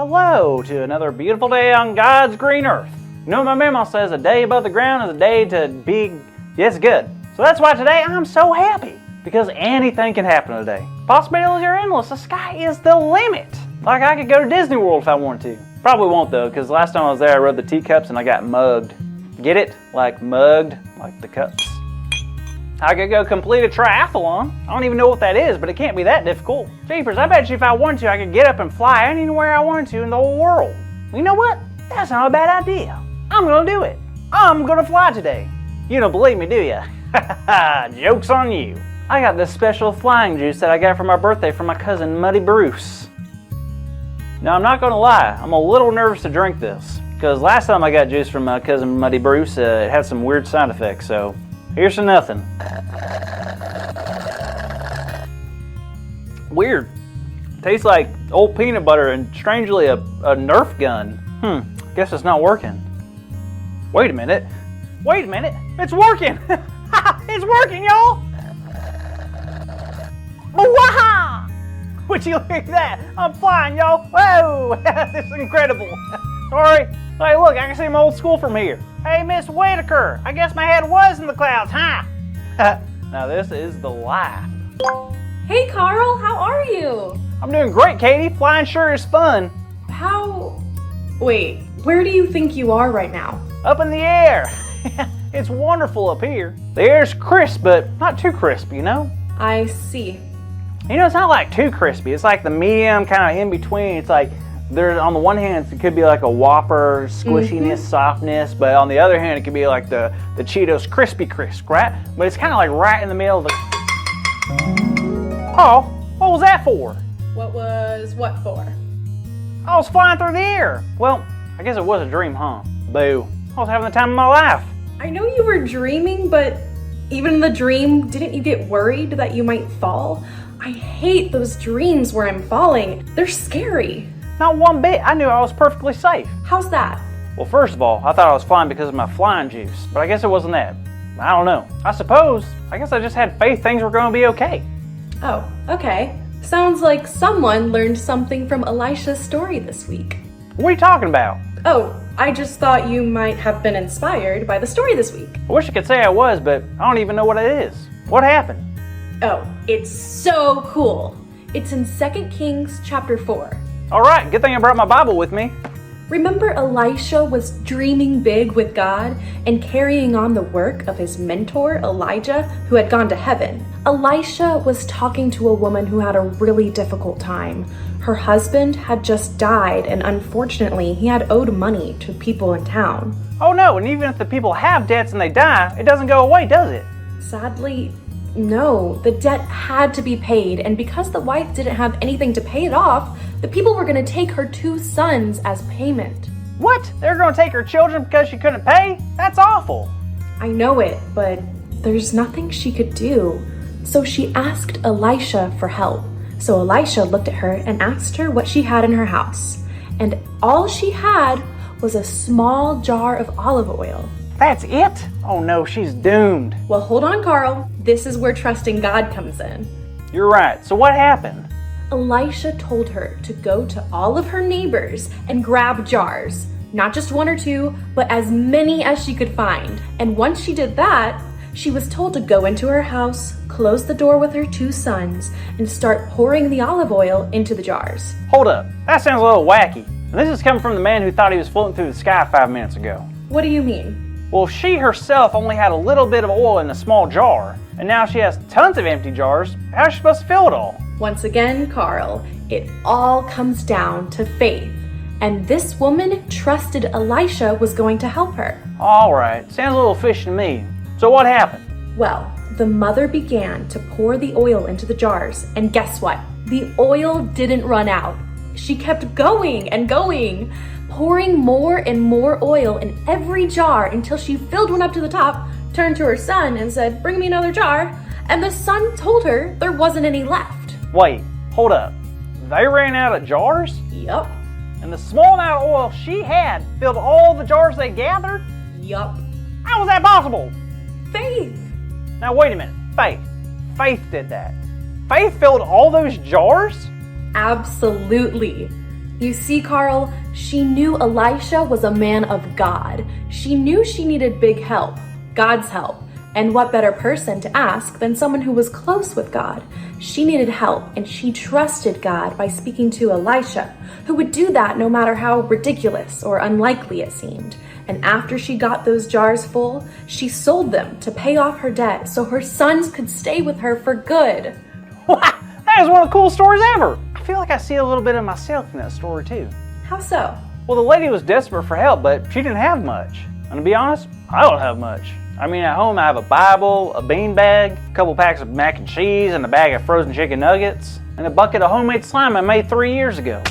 Hello to another beautiful day on God's green earth. You know what my mama says, a day above the ground is a day to be, yes, good. So that's why today I'm so happy, because anything can happen today. Possibilities are endless. The sky is the limit. Like I could go to Disney World if I wanted to. Probably won't though, because last time I was there I rode the teacups and I got mugged. Get it? Like mugged, like the cups. I could go complete a triathlon. I don't even know what that is, but it can't be that difficult. Jeepers, I bet you if I wanted to, I could get up and fly anywhere I wanted to in the whole world. You know what? That's not a bad idea. I'm gonna do it. I'm gonna fly today. You don't believe me, do you? Joke's on you. I got this special flying juice that I got for my birthday from my cousin Muddy Bruce. Now, I'm not gonna lie, I'm a little nervous to drink this, because last time I got juice from my cousin Muddy Bruce, it had some weird side effects, so here's to nothing. Weird. Tastes like old peanut butter and strangely a Nerf gun. Guess it's not working. Wait a minute. Wait a minute. It's working. It's working, y'all. Waha! Would you look at that? I'm flying, y'all. Whoa! This is incredible. Sorry. Hey, look, I can see my old school from here. Hey, Miss Whitaker, I guess my head was in the clouds, huh? Now this is the life. Hey, Carl, how are you? I'm doing great, Katie. Flying sure is fun. Wait, where do you think you are right now? Up in the air. It's wonderful up here. The air's crisp, but not too crisp, you know? I see. You know, it's not like too crispy. It's like the medium, kind of in between. It's like, there's on the one hand, it could be like a Whopper squishiness, softness, but on the other hand, it could be like the Cheetos crispy crisp, right? But it's kind of like right in the middle of the... Oh, what was that for? What for? I was flying through the air. Well, I guess it was a dream, huh? Boo. I was having the time of my life. I know you were dreaming, but even in the dream, didn't you get worried that you might fall? I hate those dreams where I'm falling. They're scary. Not one bit. I knew I was perfectly safe. How's that? Well, first of all, I thought I was flying because of my flying juice, but I guess it wasn't that. I don't know. I guess I just had faith things were going to be okay. Oh, okay. Sounds like someone learned something from Elisha's story this week. What are you talking about? Oh, I just thought you might have been inspired by the story this week. I wish I could say I was, but I don't even know what it is. What happened? Oh, it's so cool. It's in 2 Kings chapter 4. All right, good thing I brought my Bible with me. Remember Elisha was dreaming big with God and carrying on the work of his mentor, Elijah, who had gone to heaven. Elisha was talking to a woman who had a really difficult time. Her husband had just died, and unfortunately, he had owed money to people in town. Oh no, and even if the people have debts and they die, it doesn't go away, does it? Sadly, no. The debt had to be paid, and because the wife didn't have anything to pay it off, the people were going to take her 2 sons as payment. What? They're going to take her children because she couldn't pay? That's awful. I know it, but there's nothing she could do. So she asked Elisha for help. So Elisha looked at her and asked her what she had in her house. And all she had was a small jar of olive oil. That's it? Oh no, she's doomed. Well, hold on, Carl. This is where trusting God comes in. You're right. So what happened? Elisha told her to go to all of her neighbors and grab jars. Not just 1 or 2, but as many as she could find. And once she did that, she was told to go into her house, close the door with her 2 sons, and start pouring the olive oil into the jars. Hold up. That sounds a little wacky. And this is coming from the man who thought he was floating through the sky 5 minutes ago. What do you mean? Well, she herself only had a little bit of oil in a small jar, and now she has tons of empty jars. How's she supposed to fill it all? Once again, Carl, it all comes down to faith. And this woman trusted Elisha was going to help her. All right, sounds a little fishy to me. So what happened? Well, the mother began to pour the oil into the jars, and guess what? The oil didn't run out. She kept going and going, pouring more and more oil in every jar until she filled one up to the top, turned to her son and said, "Bring me another jar." And the son told her there wasn't any left. Wait, hold up. They ran out of jars? Yup. And the small amount of oil she had filled all the jars they gathered? Yup. How was that possible? Faith. Now wait a minute. Faith did that. Faith filled all those jars? Absolutely. You see, Carl, she knew Elisha was a man of God. She knew she needed big help, God's help. And what better person to ask than someone who was close with God? She needed help, and she trusted God by speaking to Elisha, who would do that no matter how ridiculous or unlikely it seemed. And after she got those jars full, she sold them to pay off her debt so her sons could stay with her for good. Wow, that is one of the coolest stories ever. I feel like I see a little bit of myself in that story too. How so? Well, the lady was desperate for help, but she didn't have much. And to be honest, I don't have much. I mean, at home I have a Bible, a bean bag, a couple packs of mac and cheese, and a bag of frozen chicken nuggets, and a bucket of homemade slime I made 3 years ago.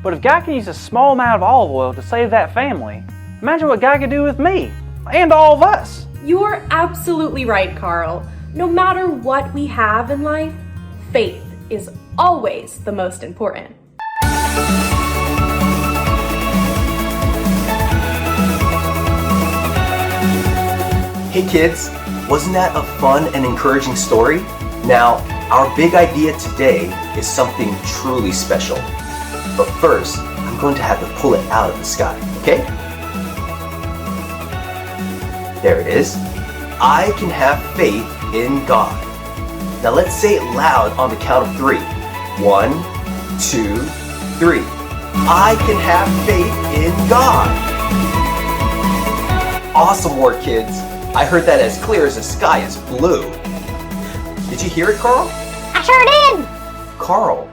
But if God can use a small amount of olive oil to save that family, imagine what God could do with me, and all of us. You're absolutely right, Carl. No matter what we have in life, faith is always the most important. Hey kids, wasn't that a fun and encouraging story? Now, our big idea today is something truly special. But first, I'm going to have to pull it out of the sky, okay? There it is. I can have faith in God. Now let's say it loud on the count of 3. 1, 2, 3. I can have faith in God. Awesome work, kids. I heard that as clear as the sky is blue. Did you hear it, Carl? I sure did. Carl,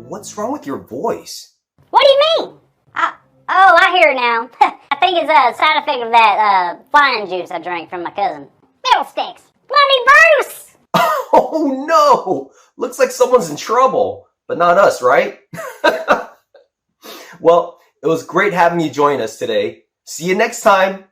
what's wrong with your voice? What do you mean? I hear it now. I think it's a side effect of that flying juice I drank from my cousin. Fiddlesticks. Bloody Bruce! Oh no! Looks like someone's in trouble, but not us, right? Well, it was great having you join us today. See you next time.